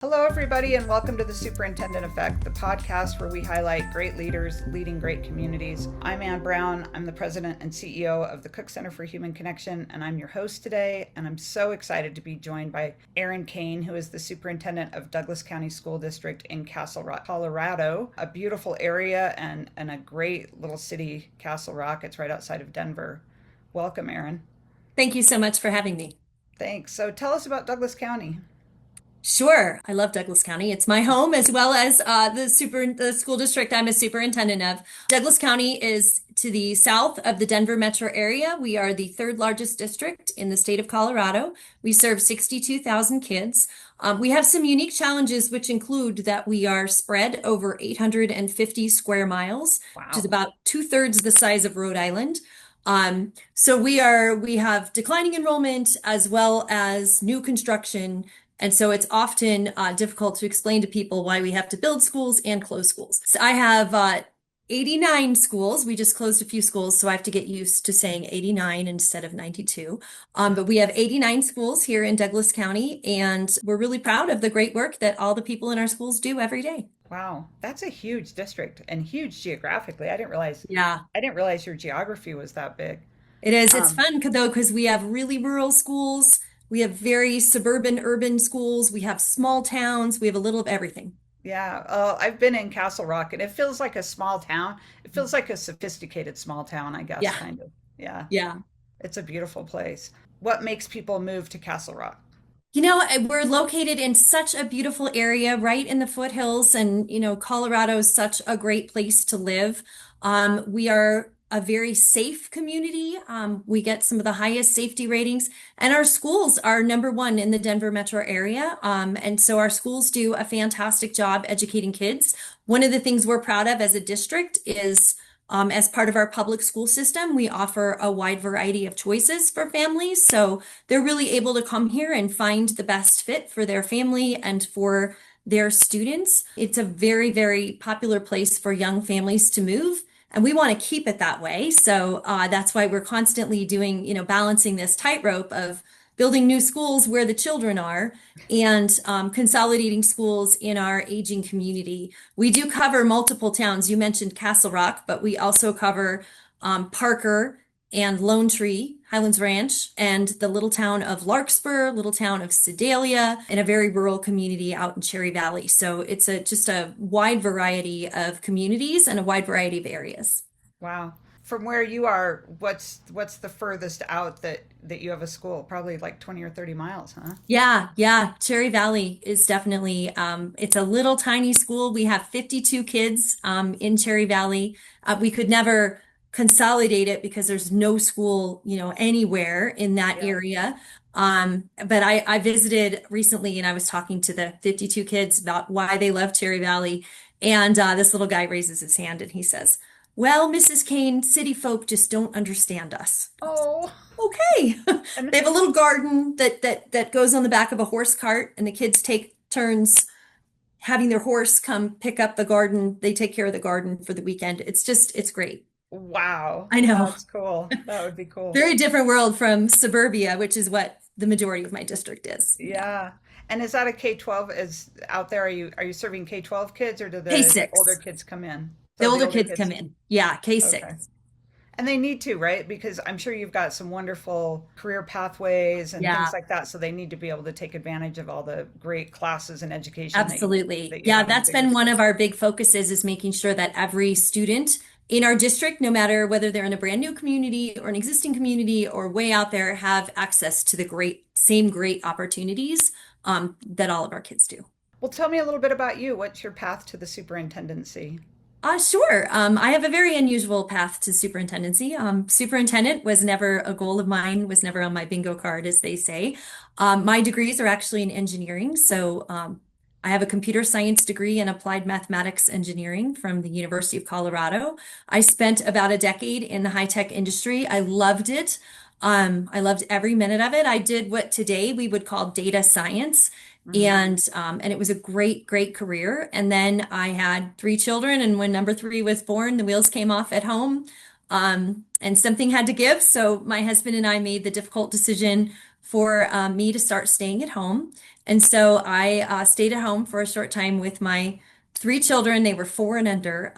Hello, everybody, and welcome to the Superintendent Effect, the podcast where we highlight great leaders leading great communities. I'm Ann Brown. I'm the president and CEO of the Cook Center for Human Connection, and I'm your host today. And I'm so excited to be joined by Erin Kane, who is the superintendent of Douglas County School District in Castle Rock, Colorado, a beautiful area and a great little city, Castle Rock. It's right outside of Denver. Welcome, Erin. Thank you so much for having me. Thanks. So tell us about Douglas County. Sure, I love Douglas County. It's my home as well as the school district I'm a superintendent of. Douglas County is to the south of the Denver metro area. We are the third largest district in the state of Colorado. We serve 62,000 kids. We have some unique challenges, which include that we are spread over 850 square miles, which is Wow. about two-thirds the size of Rhode Island. So we have declining enrollment as well as new construction. And so it's often difficult to explain to people why we have to build schools and close schools. So I have 89 schools. We just closed a few schools, so I have to get used to saying 89 instead of 92. But we have 89 schools here in Douglas County, and we're really proud of the great work that all the people in our schools do every day. Wow, that's a huge district and huge geographically. Yeah. I didn't realize your geography was that big. It is. It's Um, fun though, because we have really rural schools. We have very suburban, urban schools. We have small towns. We have a little of everything. yeah, I've been in Castle Rock and it feels like a small town. It feels like a sophisticated small town, I guess, Yeah. kind of. Yeah, Yeah. it's a beautiful place. What makes people move to Castle Rock? We're located in such a beautiful area right in the foothills, and Colorado is such a great place to live. We are a very safe community. We get some of the highest safety ratings, and our schools are number one in the Denver metro area. And so our schools do a fantastic job educating kids. One of the things we're proud of as a district is as part of our public school system, we offer a wide variety of choices for families. So they're really able to come here and find the best fit for their family and for their students. It's a very, very popular place for young families to move. And we want to keep it that way. So that's why we're constantly doing, balancing this tightrope of building new schools where the children are and consolidating schools in our aging community. We do cover multiple towns. You mentioned Castle Rock, but we also cover Parker and Lone Tree, Highlands Ranch, and the little town of Larkspur, little town of Sedalia, and a very rural community out in Cherry Valley. So it's just a wide variety of communities and a wide variety of areas. Wow. From where you are, what's the furthest out that you have a school? Probably like 20 or 30 miles, huh? Yeah, yeah. Cherry Valley is definitely, it's a little tiny school. We have 52 kids in Cherry Valley. We could never consolidate it because there's no school, anywhere in that Yeah. area. But I visited recently and I was talking to the 52 kids about why they love Cherry Valley. And this little guy raises his hand and he says, "Well, Mrs. Kane, city folk just don't understand us." Oh, Okay. and They have a little garden that goes on the back of a horse cart, and the kids take turns having their horse come pick up the garden. They take care of the garden for the weekend. It's great. wow, I know. that's cool. That would be cool. Very different world from suburbia, which is what the majority of my district is. Yeah. Yeah. And is that a K-12 is out there? Are you serving K-12 kids or do the older K-6. kids come in? The So the older older kids come kids. in. Yeah, Okay. K-6. And they need to, right? Because I'm sure you've got some wonderful career pathways and things Yeah. like that. So they need to be able to take advantage of all the great classes and education Absolutely. that you Yeah, have in the that's bigger been one of schools. our big focuses is making sure that every student in our district, no matter whether they're in a brand new community or an existing community or way out there, have access to the same great opportunities that all of our kids do. Well, tell me a little bit about you. What's your path to the superintendency? Sure. I have a very unusual path to superintendency. Superintendent was never a goal of mine, was never on my bingo card, as they say. My degrees are actually in engineering. So I have a computer science degree in applied mathematics engineering from the University of Colorado. I spent about a decade in the high-tech industry. I loved it. I loved every minute of it. I did what today we would call data science. Hmm. And it was a great, great career. And then I had three children, and when number three was born, the wheels came off at home. And something had to give. So my husband and I made the difficult decision for me to start staying at home. And so I stayed at home for a short time with my three children. They were 4 and under.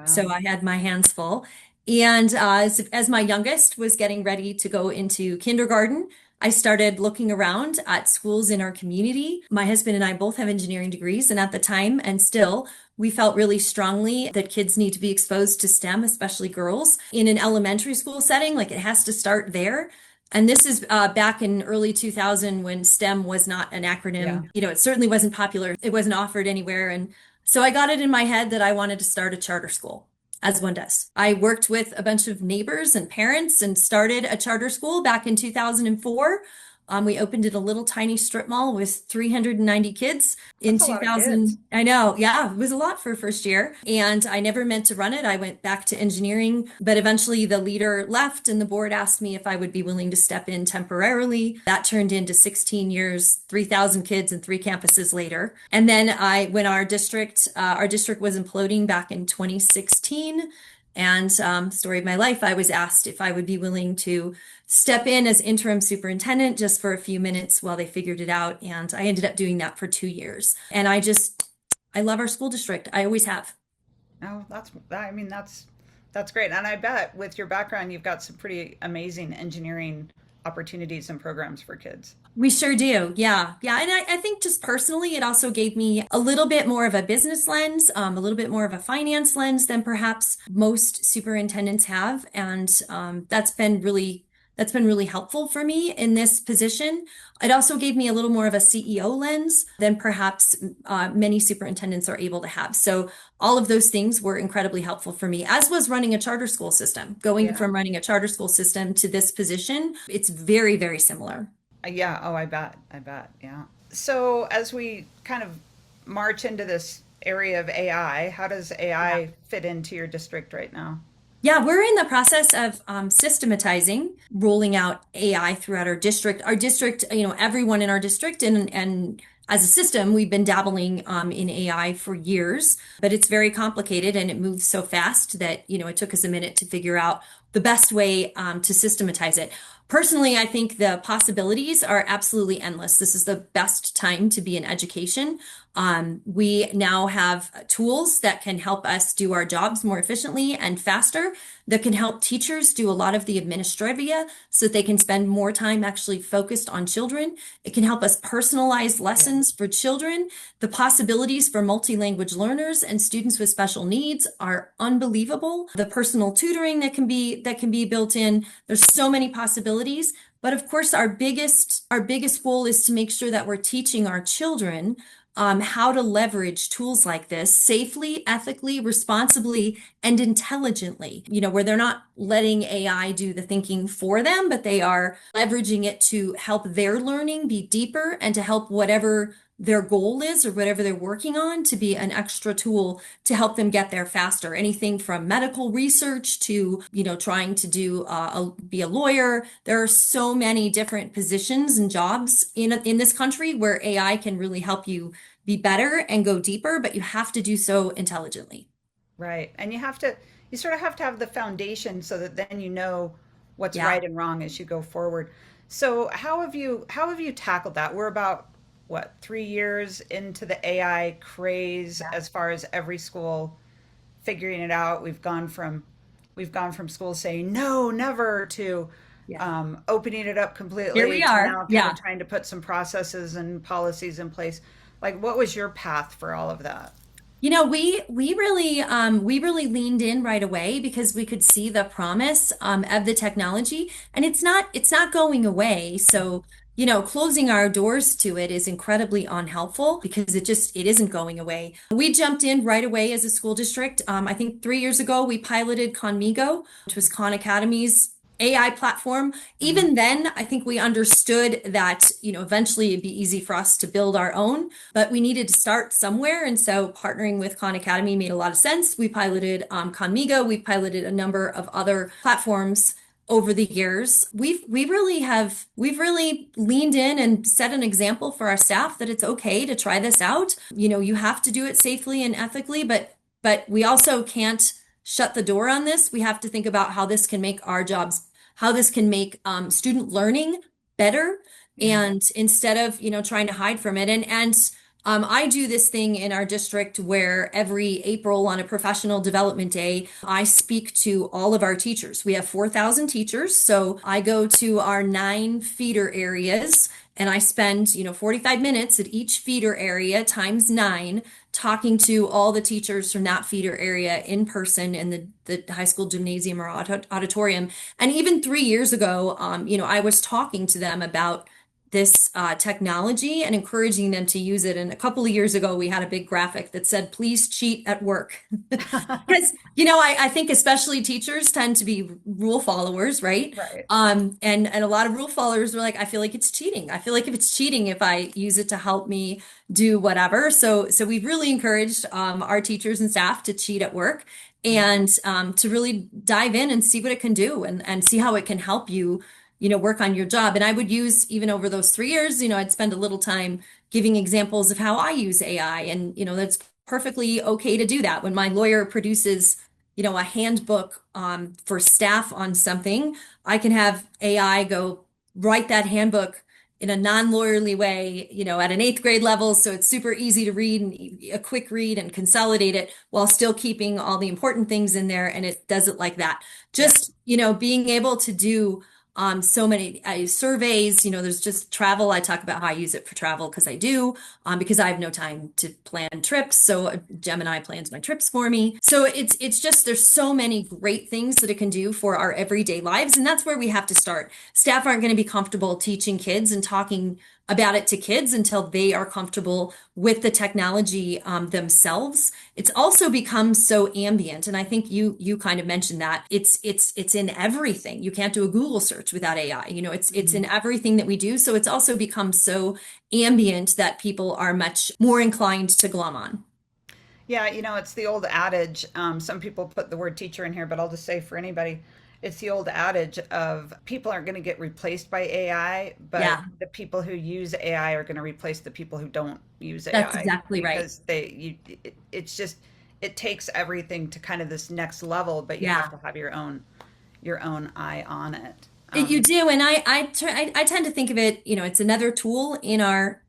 So Wow. I had my hands full. And as my youngest was getting ready to go into kindergarten, I started looking around at schools in our community. My husband and I both have engineering degrees, and at the time, and still, we felt really strongly that kids need to be exposed to STEM, especially girls, in an elementary school setting. Like it has to start there. And this is back in early 2000 when STEM was not an Yeah. acronym. It certainly wasn't popular. It wasn't offered anywhere. And so I got it in my head that I wanted to start a charter school, as one does. I worked with a bunch of neighbors and parents and started a charter school back in 2004. We opened in a little tiny strip mall with 390 kids in That's a lot of kids. 2000. I know, yeah, it was a lot for first year. And I never meant to run it. I went back to engineering, but eventually the leader left and the board asked me if I would be willing to step in temporarily. That turned into 16 years, 3,000 kids and 3 campuses later. And then when our district was imploding back in 2016, and story of my life, I was asked if I would be willing to step in as interim superintendent just for a few minutes while they figured it out. And I ended up doing that for 2 years. And I love our school district. I always have. Oh, I mean, that's great. And I bet with your background, you've got some pretty amazing engineering opportunities and programs for kids. We sure do. Yeah. Yeah. And I think just personally, it also gave me a little bit more of a business lens, a little bit more of a finance lens than perhaps most superintendents have. And that's been really helpful for me in this position. It also gave me a little more of a CEO lens than perhaps many superintendents are able to have. So all of those things were incredibly helpful for me, as was running a charter school system. Going Yeah. from running a charter school system to this position, it's very, very similar. Yeah. Oh, I bet. I bet. Yeah. So as we kind of march into this area of AI, how does Yeah. AI fit into your district right now? Yeah, we're in the process of systematizing, rolling out AI throughout our district. Our district, everyone in our district, and as a system, we've been dabbling in AI for years, but it's very complicated and it moves so fast that it took us a minute to figure out the best way to systematize it. Personally, I think the possibilities are absolutely endless. This is the best time to be in education. We now have tools that can help us do our jobs more efficiently and faster, that can help teachers do a lot of the administrivia so that they can spend more time actually focused on children. It can help us personalize Yeah. lessons for children. The possibilities for multi-language learners and students with special needs are unbelievable. The personal tutoring that can be built in. There's so many possibilities. But of course, our biggest goal is to make sure that we're teaching our children how to leverage tools like this safely, ethically, responsibly, and intelligently, where they're not letting AI do the thinking for them, but they are leveraging it to help their learning be deeper and to help whatever their goal is or whatever they're working on to be an extra tool to help them get there faster. Anything from medical research to, trying to be a lawyer. There are so many different positions and jobs in this country where AI can really help you be better and go deeper, but you have to do so intelligently. Right. And you sort of have to have the foundation so that then you know what's Yeah. right and wrong as you go forward. So how have you tackled that? We're about what, 3 years into the AI craze Yeah. as far as every school figuring it out. We've gone from schools saying no, never to Yeah. opening it up Here completely we to are. now kind of Yeah. trying to put some processes and policies in place. Like, what was your path for all of that? We really leaned in right away because we could see the promise of the technology, and it's not going away. So, closing our doors to it is incredibly unhelpful because it isn't going away. We jumped in right away as a school district. I think 3 years ago we piloted Conmigo, which was Khan Academy's AI platform. Mhm. Even then, I think we understood that, eventually it'd be easy for us to build our own, but we needed to start somewhere. And so partnering with Khan Academy made a lot of sense. We piloted Conmigo. We piloted a number of other platforms over the years. We've really leaned in and set an example for our staff that it's okay to try this out. You have to do it safely and ethically, but we also can't shut the door on this. We have to think about how this can make our jobs, how this can make student learning better, Yeah. And instead of, trying to hide from it, and I do this thing in our district where every April on a professional development day, I speak to all of our teachers. We have 4,000 teachers. So I go to our 9 feeder areas and I spend, 45 minutes at each feeder area times 9 talking to all the teachers from that feeder area in person in the high school gymnasium or auditorium. And even 3 years ago, I was talking to them about this technology and encouraging them to use it. And a couple of years ago, we had a big graphic that said, please cheat at work. Because, I think especially teachers tend to be rule followers, right? Right. And a lot of rule followers were like, I feel like it's cheating. I feel like if it's cheating, if I use it to help me do whatever. So we've really encouraged our teachers and staff to cheat at work Yeah. and to really dive in and see what it can do and see how it can help you work on your job. And I would use, even over those 3 years, I'd spend a little time giving examples of how I use AI. And, that's perfectly okay to do that. When my lawyer produces, a handbook for staff on something, I can have AI go write that handbook in a non-lawyerly way, at an 8th grade level. So it's super easy to read and a quick read and consolidate it while still keeping all the important things in there. And it does it like that. Yeah. Just, being able to do so many surveys, there's just travel. I talk about how I use it for travel because I do, because I have no time to plan trips. So Gemini plans my trips for me. So it's just, there's so many great things that it can do for our everyday lives. And that's where we have to start. Staff aren't going to be comfortable teaching kids and talking about it to kids until they are comfortable with the technology themselves. It's also become so ambient, and I think you kind of mentioned that it's in everything. You can't do a Google search without AI. It's in everything that we do. So it's also become so ambient that people are much more inclined to glom on. Yeah, it's the old adage. Some people put the word teacher in here, but I'll just say for anybody, it's the old adage of people aren't going to get replaced by AI, but Yeah, the people who use AI are going to replace the people who don't use that's AI exactly right. because it's just, it takes everything to kind of this next level, but you have Yeah. to have your own eye on it. You do, and I tend to think of it, it's another tool in our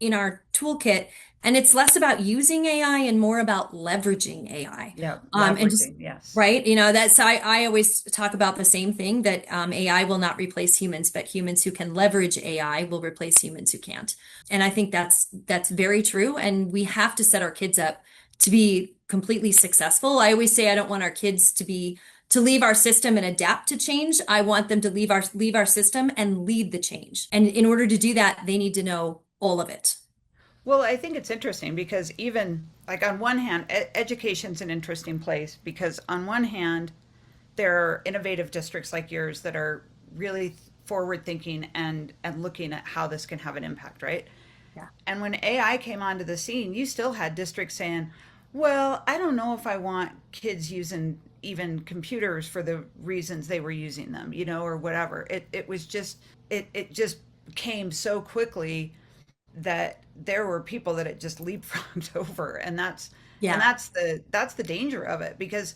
toolkit, and it's less about using AI and more about leveraging AI. Yeah, And just leveraging, yes. right, that's I always talk about the same thing that AI will not replace humans, but humans who can leverage AI will replace humans who can't. And I think that's very true, and we have to set our kids up to be completely successful. I always say I don't want our kids to leave our system and adapt to change. I want them to leave our system and lead the change. And in order to do that, they need to know all of it. Well, I think it's interesting because even like on one hand, education's an interesting place because on one hand, there are innovative districts like yours that are really forward thinking and looking at how this can have an impact, right? Yeah. And when AI came onto the scene, you still had districts saying, well, I don't know if I want kids using even computers for the reasons they were using them, or whatever. It was just it just came so quickly that there were people that it just leapfrogged over, and that's and Yeah. that's the danger of it because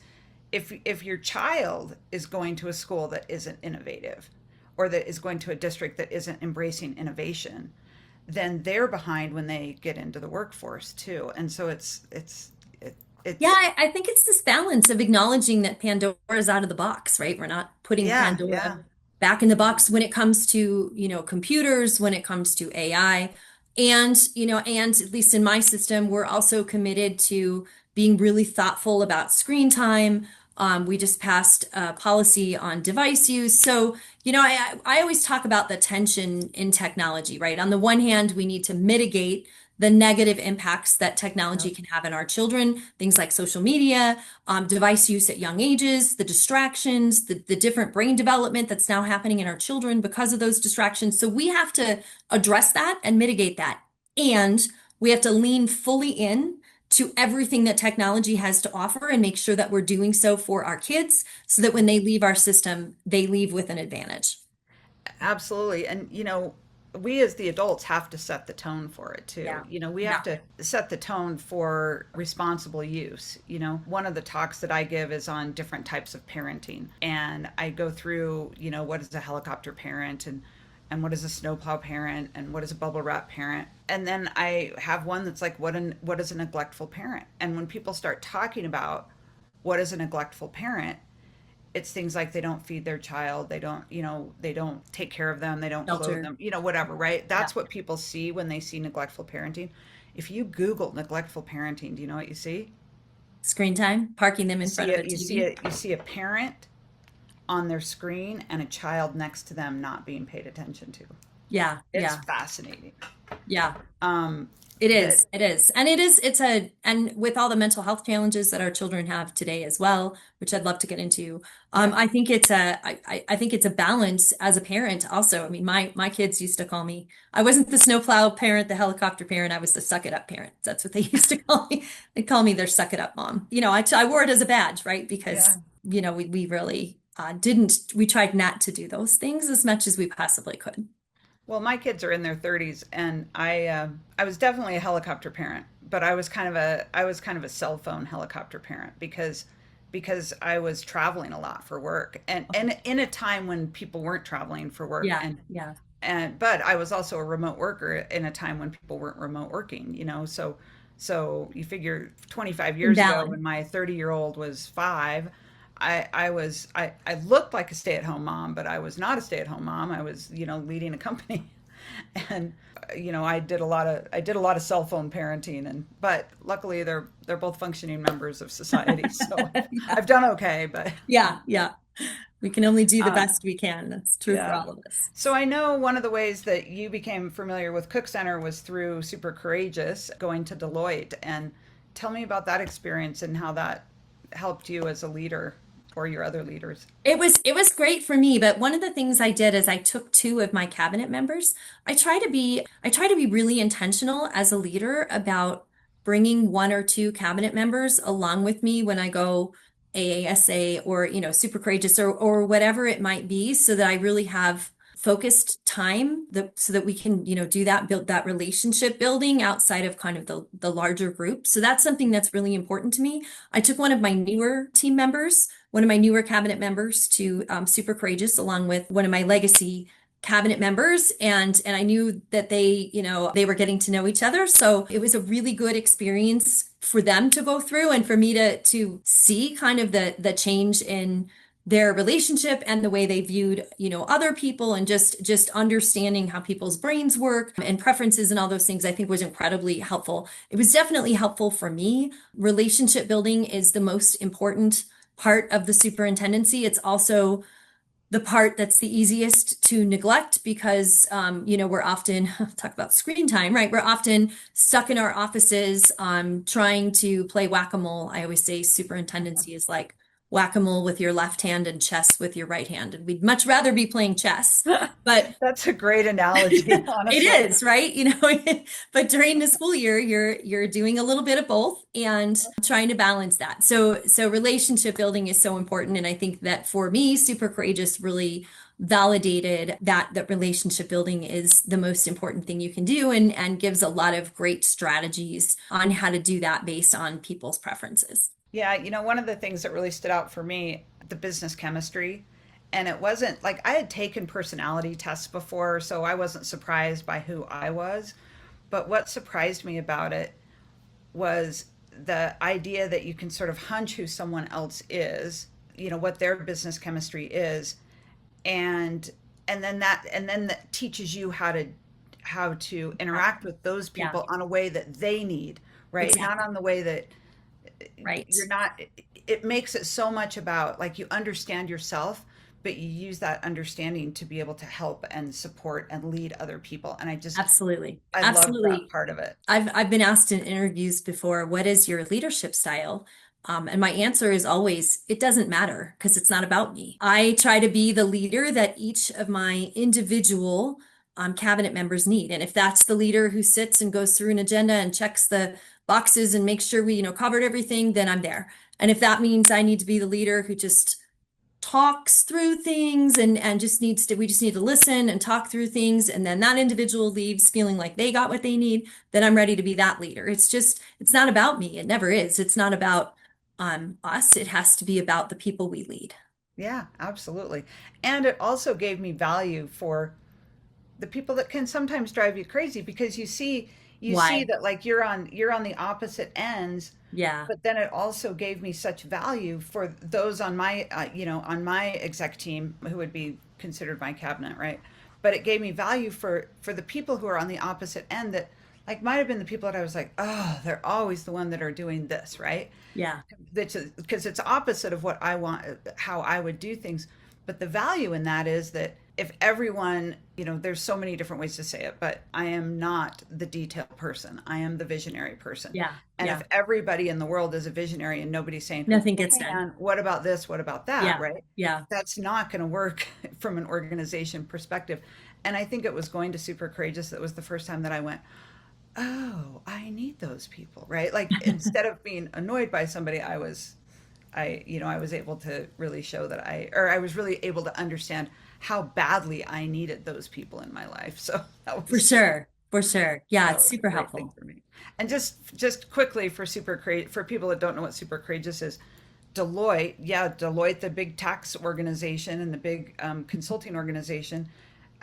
if your child is going to a school that isn't innovative or that is going to a district that isn't embracing innovation, then they're behind when they get into the workforce too. And so Yeah, it's I think it's this balance of acknowledging that Pandora is out of the box, right? We're not putting yeah, Pandora yeah. back in the box when it comes to, computers, when it comes to AI. And at least in my system, we're also committed to being really thoughtful about screen time. We just passed a policy on device use. So, I always talk about the tension in technology, right? On the one hand, we need to mitigate the negative impacts that technology Yep. can have in our children, things like social media, device use at young ages, the distractions, the different brain development that's now happening in our children because of those distractions. So we have to address that and mitigate that. And we have to lean fully in to everything that technology has to offer and make sure that we're doing so for our kids so that when they leave our system, they leave with an advantage. Absolutely. And, we as the adults have to set the tone for it too. Yeah. We have Yeah. to set the tone for responsible use. One of the talks that I give is on different types of parenting. And I go through, what is a helicopter parent and what is a snowplow parent, and what is a bubble wrap parent. And then I have one that's like, what is a neglectful parent? And when people start talking about what is a neglectful parent, it's things like they don't feed their child, they don't, they don't take care of them, they don't clothe Shelter. them, whatever, right? Yeah. That's what people see when they see neglectful parenting. If you Google neglectful parenting, do you know what you see? Screen time, parking them You in front see of a it, TV. you see a parent on their screen and a child next to them not being paid attention to. Yeah, It's yeah, fascinating. yeah. Um, It that is. It is. And and with all the mental health challenges that our children have today as well, which I'd love to get into, Yeah. I think I think it's a balance as a parent also. I mean, my kids used to call me, I wasn't the snowplow parent, the helicopter parent, I was the suck it up parent. That's what they used to call me. They call me their suck it up mom. I wore it as a badge, right? Yeah. Because, we really we tried not to do those things as much as we possibly could. Well, my kids are in their 30s, and I was definitely a helicopter parent, but I was kind of a cell phone helicopter parent because I was traveling a lot for work, and in a time when people weren't traveling for work, Yeah, yeah. and but I was also a remote worker in a time when people weren't remote working, so you figure 25 years ago Imbalance. when my 30-year-old was 5, I looked like a stay-at-home mom, but I was not a stay-at-home mom. I was, leading a company. And I did a lot of cell phone parenting, but luckily they're both functioning members of society. So Yeah. I've done okay, but Yeah, yeah. We can only do the um best we can. That's true for yeah. all of us. So I know one of the ways that you became familiar with Cook Center was through Super Courageous, going to Deloitte. And tell me about that experience and how that helped you as a leader or your other leaders. It was great for me, but one of the things I did is I took two of my cabinet members. I try to be really intentional as a leader about bringing one or two cabinet members along with me when I go AASA or super courageous or whatever it might be, so that I really have focused time so that we can do that, build that relationship building outside of kind of the larger group. So that's something that's really important to me. I took one of my newer team members, one of my newer cabinet members, to Super Courageous, along with one of my legacy cabinet members, and I knew that they were getting to know each other, so it was a really good experience for them to go through and for me to see kind of the change in their relationship and the way they viewed other people, and just understanding how people's brains work and preferences and all those things. I think was incredibly helpful. It was definitely helpful for me. Relationship building is the most important part of the superintendency. It's also the part that's the easiest to neglect because we're often talk about screen time, right? We're often stuck in our offices trying to play whack-a-mole. I always say superintendency is like whack-a-mole with your left hand and chess with your right hand, and we'd much rather be playing chess, but That's a great analogy, it honestly. is, right? But during the school year, you're doing a little bit of both and trying to balance that. So relationship building is so important. And I think that for me, Super Courageous really validated that relationship building is the most important thing you can do, and gives a lot of great strategies on how to do that based on people's preferences. Yeah, one of the things that really stood out for me, the business chemistry, and it wasn't like I had taken personality tests before, so I wasn't surprised by who I was. But what surprised me about it was the idea that you can sort of hunch who someone else is, what their business chemistry is, and and then that teaches you how to interact with those Yeah, people on a way that they need, right? Not exactly. on the way that Right. you're not. It makes it so much about like you understand yourself, but you use that understanding to be able to help and support and lead other people. And Absolutely. I love that Absolutely. part of it. I've been asked in interviews before, what is your leadership style? And my answer is always, it doesn't matter because it's not about me. I try to be the leader that each of my individual cabinet members need. And if that's the leader who sits and goes through an agenda and checks the boxes and makes sure we, covered everything, then I'm there. And if that means I need to be the leader who just talks through things and we just need to listen and talk through things, and then that individual leaves feeling like they got what they need, then I'm ready to be that leader. It's not about me. It never is. It's not about us. It has to be about the people we lead. Yeah, absolutely. And it also gave me value for the people that can sometimes drive you crazy because you see Why? that like you're on the opposite ends, Yeah. but then it also gave me such value for those on my on my exec team who would be considered my cabinet, right? But it gave me value for the people who are on the opposite end that like might have been the people that I was like, oh, they're always the one that are doing this, right? Yeah. That's because it's opposite of what I want, how I would do things. But the value in that is that if everyone, there's so many different ways to say it, but I am not the detail person. I am the visionary person. Yeah. And if Yeah. everybody in the world is a visionary and nobody's saying, Nothing well, gets hey, done. man, what about this? What about that? Yeah. Right? Yeah. That's not going to work from an organization perspective. And I think it was going to Super Courageous that was the first time that I went, oh, I need those people, right? Like instead of being annoyed by somebody, I was able to really show that I was really able to understand how badly I needed those people in my life. So For sure. For sure. Yeah, that it's was a super great thing helpful. for me. And just quickly for for people that don't know what Super Courageous is, Deloitte, yeah, Deloitte, the big tax organization and the big consulting organization,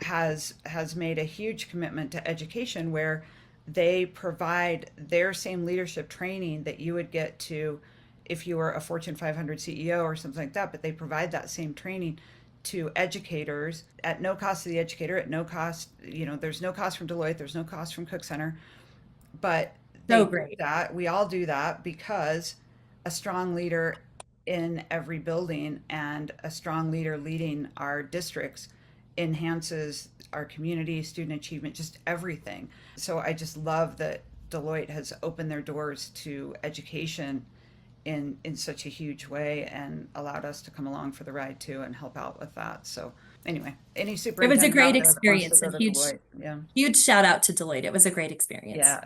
has made a huge commitment to education where they provide their same leadership training that you would get to if you were a Fortune 500 CEO or something like that, but they provide that same training to educators at no cost to the educator, at no cost, there's no cost from Deloitte, there's no cost from Cook Center, but they So do great. that. We all do that because a strong leader in every building and a strong leader leading our districts enhances our community, student achievement, just everything. So I just love that Deloitte has opened their doors to education in such a huge way and allowed us to come along for the ride too and help out with that. So anyway, any It was a superintendent great out there that wants to experience. A go to huge, Deloitte, yeah. huge shout out to Deloitte. It was a great experience. Yeah,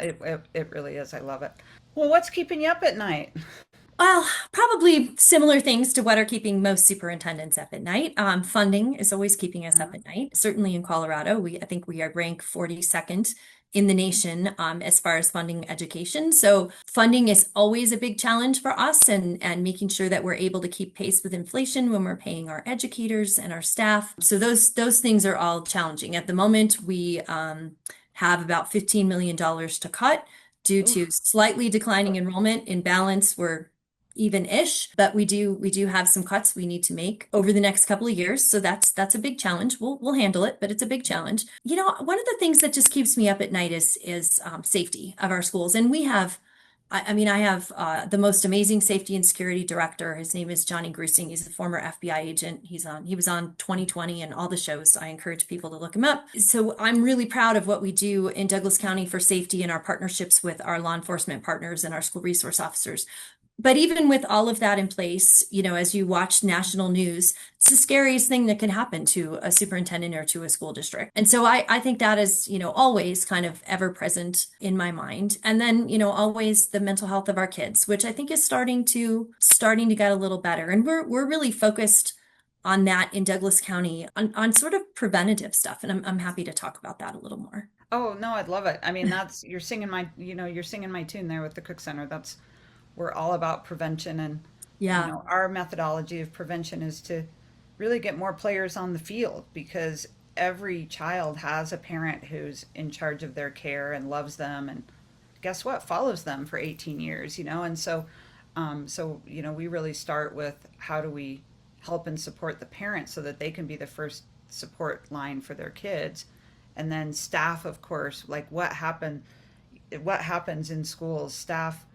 it really is. I love it. Well, what's keeping you up at night? Well, probably similar things to what are keeping most superintendents up at night. Funding is always keeping us up Mhm. at night. Certainly in Colorado, I think we are ranked 42nd in the nation as far as funding education. So funding is always a big challenge for us, and making sure that we're able to keep pace with inflation when we're paying our educators and our staff. So those things are all challenging. At the moment, we have about $15 million to cut due to Oof. slightly declining enrollment. In balance, we're even-ish, but we do have some cuts we need to make over the next couple of years. So that's a big challenge. We'll handle it, but it's a big challenge. One of the things that just keeps me up at night is safety of our schools, and we have. I mean, I have the most amazing safety and security director. His name is Johnny Grusing. He's a former FBI agent. He was on 2020 and all the shows. I encourage people to look him up. So I'm really proud of what we do in Douglas County for safety and our partnerships with our law enforcement partners and our school resource officers. But even with all of that in place, as you watch national news, it's the scariest thing that can happen to a superintendent or to a school district. And so I think that is, always kind of ever present in my mind. And then, always the mental health of our kids, which I think is starting to get a little better. And we're really focused on that in Douglas County on sort of preventative stuff. And I'm happy to talk about that a little more. Oh, no, I'd love it. I mean, that's you're singing my tune there with the Cook Center. That's we're all about prevention and Yeah, our methodology of prevention is to really get more players on the field because every child has a parent who's in charge of their care and loves them and guess what follows them for 18 years, and we really start with how do we help and support the parents so that they can be the first support line for their kids, and then staff, of course, like what happens in schools. Staff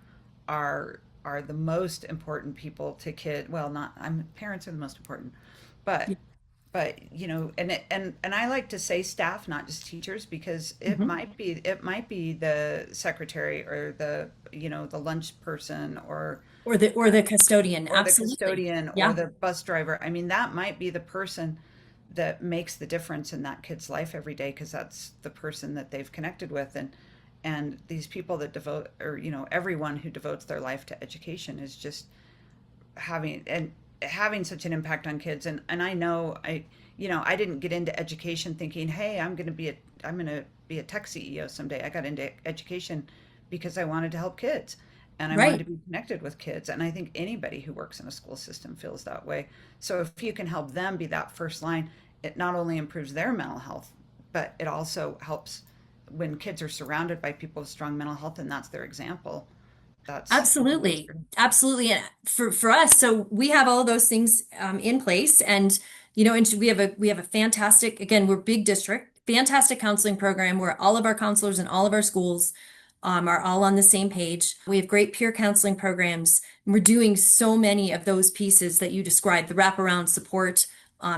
are the most important people to kid. Well, not I'm parents are the most important, but yeah. and I like to say staff, not just teachers, because Mhm. it might be the secretary or the lunch person Or the custodian. or the Absolutely. custodian or Yeah. the bus driver. I mean, that might be the person that makes the difference in that kid's life every day because that's the person that they've connected with. And these people that devote, or everyone who devotes their life to education is just having such an impact on kids. And I know I didn't get into education thinking, hey, I'm going to be a tech CEO someday. I got into education because I wanted to help kids and I wanted to Right. be connected with kids. And I think anybody who works in a school system feels that way. So if you can help them be that first line, it not only improves their mental health, but it also helps when kids are surrounded by people with strong mental health and that's their example. That's Absolutely. great. Absolutely. And for us, so we have all of those things in place. And, and we have a fantastic, again, we're big district, fantastic counseling program where all of our counselors in all of our schools are all on the same page. We have great peer counseling programs. And we're doing so many of those pieces that you described, the wraparound support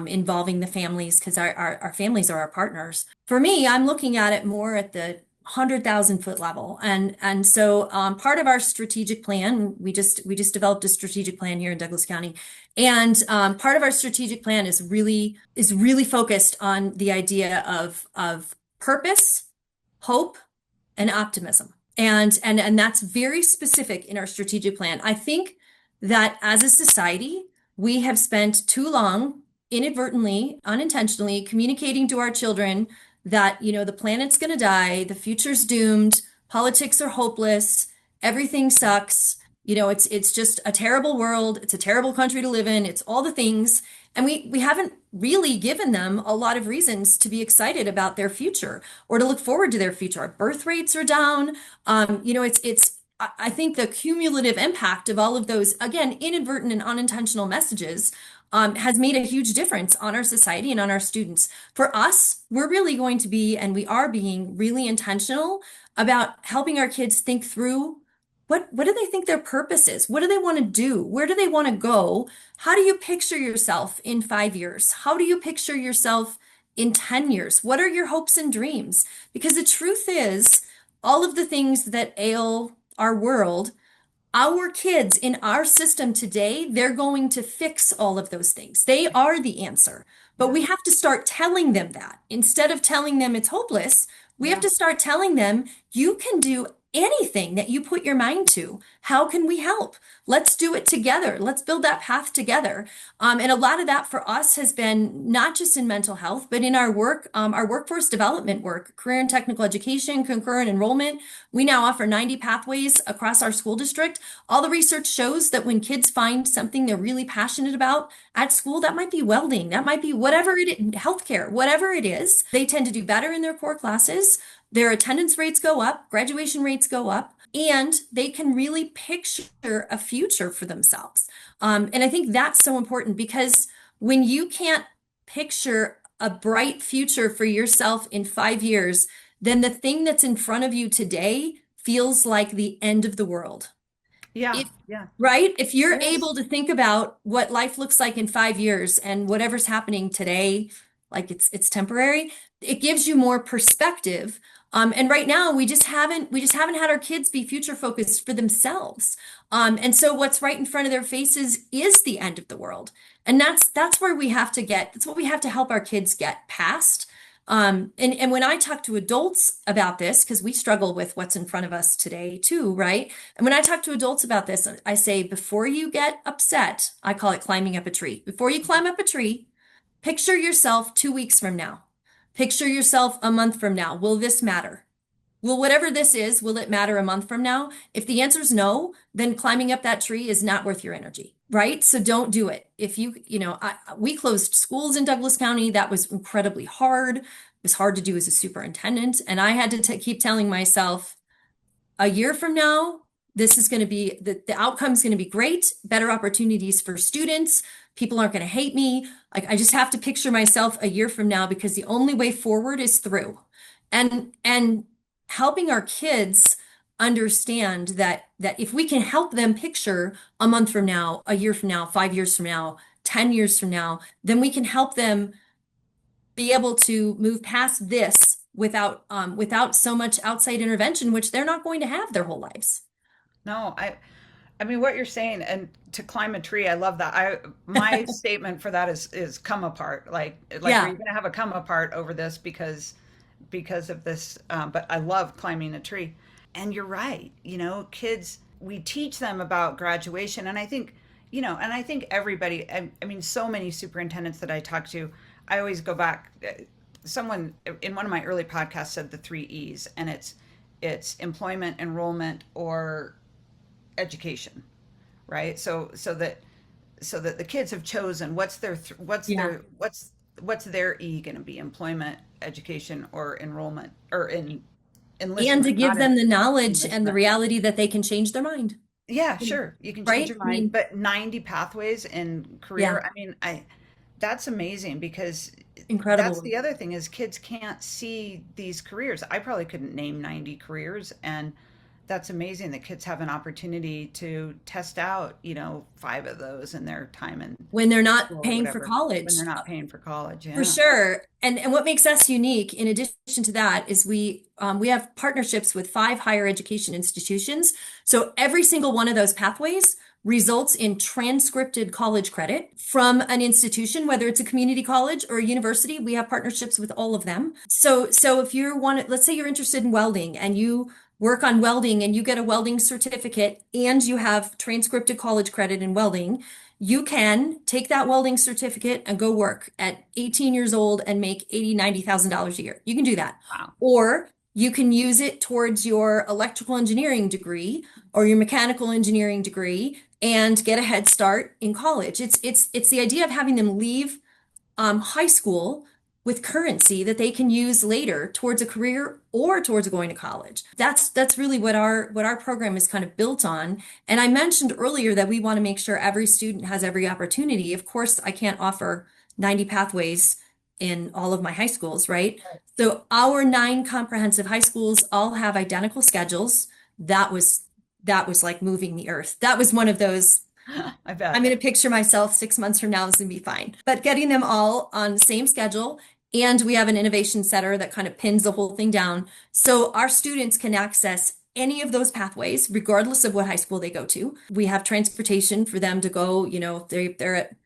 involving the families, because our families are our partners. For me, I'm looking at it more at the 100,000 foot level. And so part of our strategic plan, we just developed a strategic plan here in Douglas County. And part of our strategic plan is really focused on the idea of purpose, hope, and optimism. And that's very specific in our strategic plan. I think that as a society, we have spent too long inadvertently, unintentionally communicating to our children that, the planet's going to die, the future's doomed, politics are hopeless, everything sucks. It's just a terrible world, it's a terrible country to live in, it's all the things. And we haven't really given them a lot of reasons to be excited about their future or to look forward to their future. Our birth rates are down. I think the cumulative impact of all of those, again, inadvertent and unintentional messages has made a huge difference on our society and on our students. For us, we're really going to be, and we are being really intentional about helping our kids think through what do they think their purpose is? What do they want to do? Where do they want to go? How do you picture yourself in 5 years? How do you picture yourself in 10 years? What are your hopes and dreams? Because the truth is, all of the things that ail our world, our kids in our system today, they're going to fix all of those things. They are the answer. But Yeah. we have to start telling them that. Instead of telling them it's hopeless, we have Yeah. to start telling them you can do anything that you put your mind to. How can we help? Let's do it together. Let's build that path together. And a lot of that for us has been not just in mental health, but in our work, our workforce development work, career and technical education, concurrent enrollment. We now offer 90 pathways across our school district. All the research shows that when kids find something they're really passionate about at school, that might be welding, that might be whatever it is, healthcare, whatever it is, they tend to do better in their core classes. Their attendance rates go up, graduation rates go up, and they can really picture a future for themselves. And I think that's so important because when you can't picture a bright future for yourself in 5 years, then the thing that's in front of you today feels like the end of the world. Yeah. If, Yeah. right? If you're Yes. able to think about what life looks like in 5 years and whatever's happening today, like it's temporary, it gives you more perspective. And right now we just haven't had our kids be future focused for themselves. And so what's right in front of their faces is the end of the world. And that's where we have to get, that's what we have to help our kids get past. And when I talk to adults about this, because we struggle with what's in front of us today too, right? And when I talk to adults about this, I say, before you get upset, I call it climbing up a tree. Before you climb up a tree, picture yourself 2 weeks from now. Picture yourself a month from now. Will this matter? Will whatever this is, will it matter a month from now? If the answer is no, then climbing up that tree is not worth your energy, right? So don't do it. If we closed schools in Douglas County. That was incredibly hard. It was hard to do as a superintendent. And I had to keep telling myself, a year from now, this is going to be the outcome is going to be great, better opportunities for students. People aren't going to hate me. Like, I just have to picture myself a year from now because the only way forward is through. And helping our kids understand that if we can help them picture a month from now, a year from now, 5 years from now, 10 years from now, then we can help them be able to move past this without so much outside intervention, which they're not going to have their whole lives. No, I mean what you're saying, and to climb a tree, I love that. My statement for that is come apart. Like are Yeah. you gonna have a come apart over this because of this? But I love climbing a tree. And you're right. Kids, we teach them about graduation, and I think everybody. I mean, so many superintendents that I talk to, I always go back. Someone in one of my early podcasts said the three E's, and it's employment, enrollment, or education, right? So that the kids have chosen what's their Yeah. what's what's their E going to be? Employment, education, or enrollment, or in And to enlistment, give not in them the knowledge and the enlistment. reality that they can change their mind, Yeah, sure. You can change right? your I mind, mean, but 90 pathways in yeah, career, I mean, I that's amazing because that's incredible. the other thing is kids can't see these careers. I probably couldn't name 90 careers, and that's amazing that kids have an opportunity to test out, five of those in their time in When they're not school or paying for whatever when college. they're not paying for college. For Yeah. sure. And what makes us unique, in addition to that, is we have partnerships with 5 higher education institutions. So every single one of those pathways results in transcripted college credit from an institution, whether it's a community college or a university. We have partnerships with all of them. So if you're let's say you're interested in welding and you work on welding and you get a welding certificate and you have transcripted college credit in welding, you can take that welding certificate and go work at 18 years old and make $90,000 a year. You can do that. Wow. Or you can use it towards your electrical engineering degree or your mechanical engineering degree and get a head start in college. It's the idea of having them leave high school with currency that they can use later towards a career or towards going to college. That's really what our program is kind of built on. And I mentioned earlier that we want to make sure every student has every opportunity. Of course, I can't offer 90 pathways in all of my high schools, right? So our 9 comprehensive high schools all have identical schedules. That was like moving the earth. That was one of those. I I'm bet. going to picture myself 6 months from now is going to be fine. But getting them all on the same schedule, and we have an innovation center that kind of pins the whole thing down. So our students can access any of those pathways, regardless of what high school they go to. We have transportation for them to go, if they're at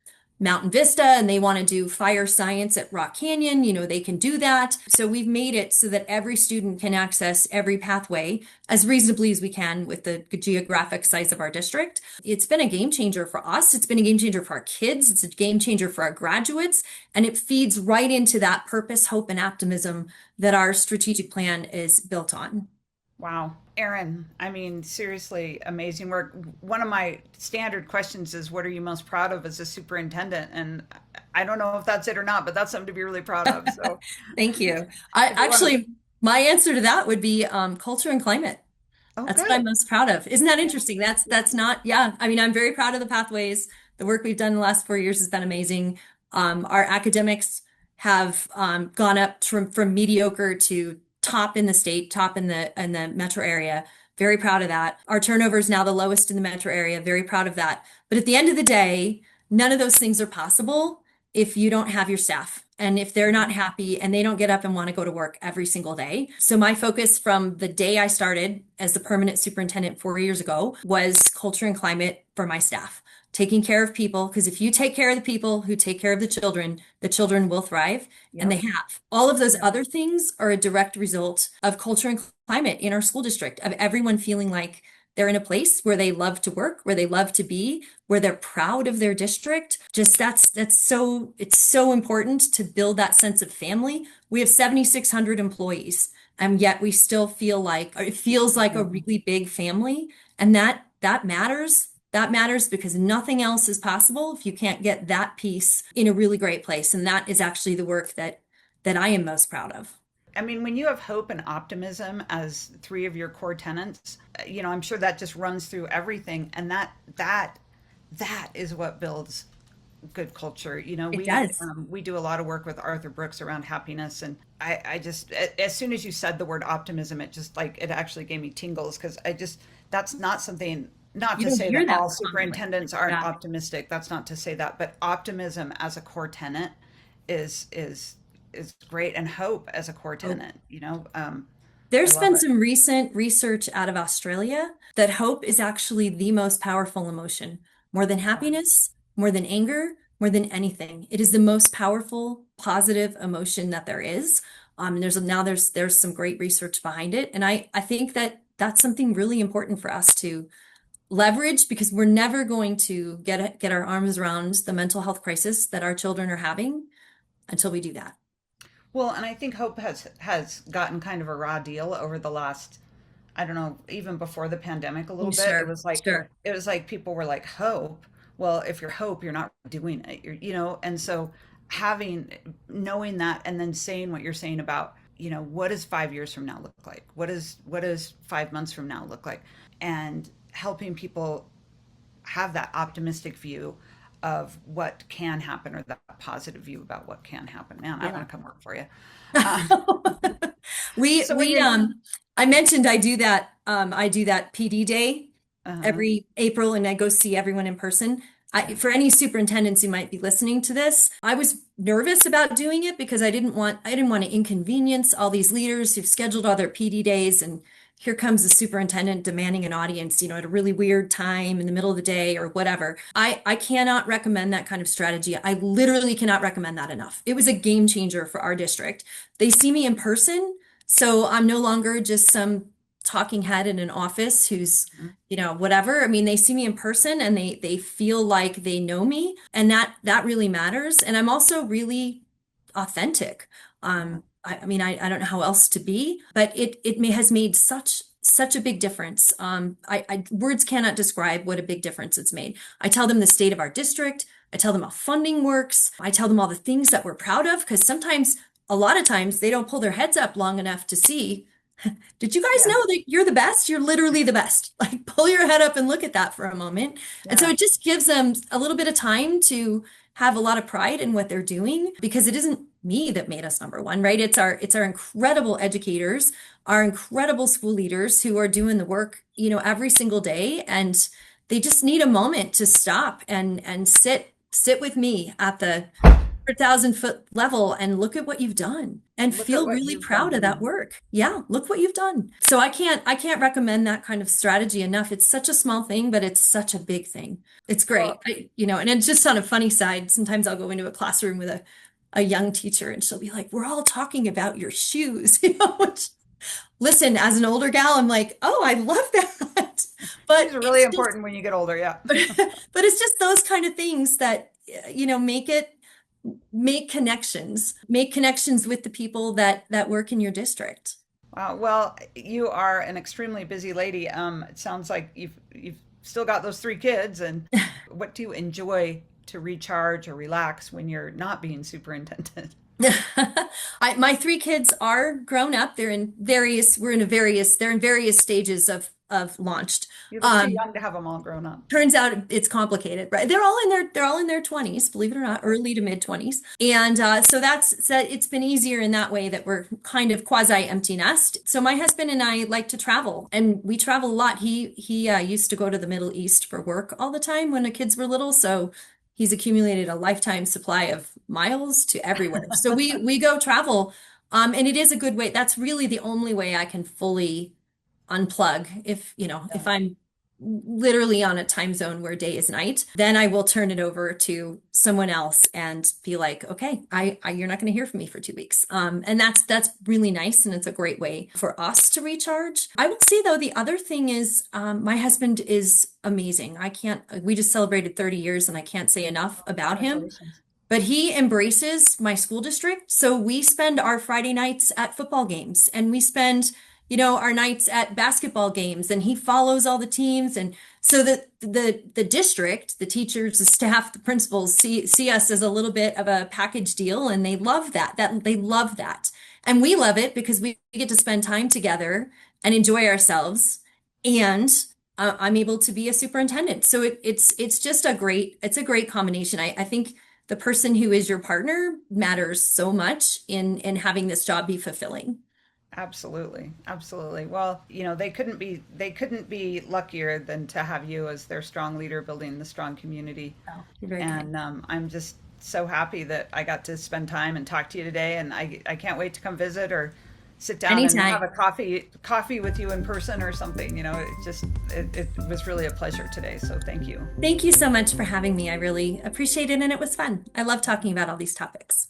Mountain Vista and they want to do fire science at Rock Canyon, they can do that. So we've made it so that every student can access every pathway as reasonably as we can with the geographic size of our district. It's been a game changer for us. It's been a game changer for our kids. It's a game changer for our graduates. And it feeds right into that purpose, hope, and optimism that our strategic plan is built on. Wow. Erin, I mean, seriously, amazing work. One of my standard questions is, what are you most proud of as a superintendent? And I don't know if that's it or not, but that's something to be really proud of. So Thank you. I if you want to, actually, my answer to that would be culture and climate. oh, That's what I'm good. most proud of. Isn't that Yeah. interesting? That's not, yeah. I mean, I'm very proud of the pathways. The work we've done in the last 4 years has been amazing. Our academics have gone up from mediocre to top in the state, top in the metro area. Very proud of that. Our turnover is now the lowest in the metro area. Very proud of that. But at the end of the day, none of those things are possible if you don't have your staff and if they're not happy and they don't get up and want to go to work every single day. So my focus from the day I started as the permanent superintendent 4 years ago was culture and climate for my staff, taking care of people. Because if you take care of the people who take care of the children will thrive. And they Yep. have. All of those Yep. other things are a direct result of culture and climate in our school district, of everyone feeling like they're in a place where they love to work, where they love to be, where they're proud of their district. Just it's so important to build that sense of family. We have 7,600 employees, and yet we still feel like, or it feels like a Yeah. really big family. And that matters. That matters because nothing else is possible if you can't get that piece in a really great place. And that is actually the work that I am most proud of. I mean, when you have hope and optimism as three of your core tenants, I'm sure that just runs through everything, and that is what builds good culture. It We does. we do a lot of work with Arthur Brooks around happiness, and I just as soon as you said the word optimism, it just like it actually gave me tingles because that's not something. Not You to don't say hear that that all commonly. superintendents aren't Yeah. optimistic. That's not to say that, but optimism as a core tenant is great, and hope as a core Oh, tenant. I there's love been it. some recent research out of Australia that hope is actually the most powerful emotion, more than happiness, more than anger, more than anything. It is the most powerful, positive emotion that there is. There's some great research behind it, and I think that that's something really important for us to leverage because we're never going to get our arms around the mental health crisis that our children are having until we do that. Well, and I think hope has gotten kind of a raw deal over the last, I don't know, even before the pandemic a little bit. It Sure, was like sure. people were like, hope. Well, if you're hope, you're not doing it. And so having, knowing that, and then saying what you're saying about, what does 5 years from now look like? What does 5 months from now look like? And helping people have that optimistic view of what can happen, or that positive view about what can happen. Man, I want to come work for you. Uh, We so when we you're, I mentioned I do that PD day uh, every April and I go see everyone in person. yeah, For any superintendents who might be listening to this, I was nervous about doing it because I didn't want to inconvenience all these leaders who've scheduled all their PD days, and here comes the superintendent demanding an audience, at a really weird time in the middle of the day or whatever. I cannot recommend that kind of strategy. I literally cannot recommend that enough. It was a game changer for our district. They see me in person, so I'm no longer just some talking head in an office who's, whatever. I mean, they see me in person and they feel like they know me, and that really matters. And I'm also really authentic. I mean, I don't know how else to be, but has made such a big difference. Words cannot describe what a big difference it's made. I tell them the state of our district. I tell them how funding works. I tell them all the things that we're proud of, because a lot of times, they don't pull their heads up long enough to see. Did you guys yeah, know that you're the best? You're literally the best. Like, pull your head up and look at that for a moment. And so yeah. it just gives them a little bit of time to have a lot of pride in what they're doing, because it isn't me that made us number one, right? It's our incredible educators, our incredible school leaders who are doing the work, every single day. And they just need a moment to stop and sit with me at the 100,000-foot level and look at what you've done and Look at feel what really you've proud of that done. work. Yeah, look what you've done. So I can't recommend that kind of strategy enough. It's such a small thing, but it's such a big thing. It's great. Well, And it's just on a funny side. Sometimes I'll go into a classroom with a young teacher and she'll be like, "We're all talking about your shoes," which, listen, as an older gal, I'm like, "Oh, I love that." shoes But are really it's just important when you get older. Yeah. but it's just those kind of things that, make connections with the people that work in your district. Wow. Well, you are an extremely busy lady. It sounds like you've still got those three kids. And what do you enjoy to recharge or relax when you're not being superintendent? My three kids are grown up. They're in various stages of launched. You look too Um, young to have them all grown up. Turns out it's complicated, right? They're all in their 20s, believe it or not, early to mid 20s. And so it's been easier in that way, that we're kind of quasi empty nest. So my husband and I like to travel, and we travel a lot. He used to go to the Middle East for work all the time when the kids were little, so he's accumulated a lifetime supply of miles to everywhere. So we go travel, and it is a good way. That's really the only way I can fully unplug. If Yeah. I'm literally on a time zone where day is night, then I will turn it over to someone else and be like, "Okay, you're not going to hear from me for 2 weeks." And that's really nice, and it's a great way for us to recharge. I will say, though, the other thing is, my husband is amazing. We just celebrated 30 years, and I can't say enough about him. Congratulations. But he embraces my school district. So we spend our Friday nights at football games, and we spend, our nights at basketball games, and he follows all the teams. And so the district, the teachers, the staff, the principals see us as a little bit of a package deal, and they love that they love that. And we love it because we get to spend time together and enjoy ourselves. And I'm able to be a superintendent. So it's just it's a great combination. I think the person who is your partner matters so much in having this job be fulfilling. Absolutely. Absolutely. Well, they couldn't be luckier than to have you as their strong leader building the strong community. Oh, you're very kind. And I'm just so happy that I got to spend time and talk to you today. And I can't wait to come visit or sit down and have a Anytime. coffee with you in person or something. It was really a pleasure today. So thank you. Thank you so much for having me. I really appreciate it, and it was fun. I love talking about all these topics.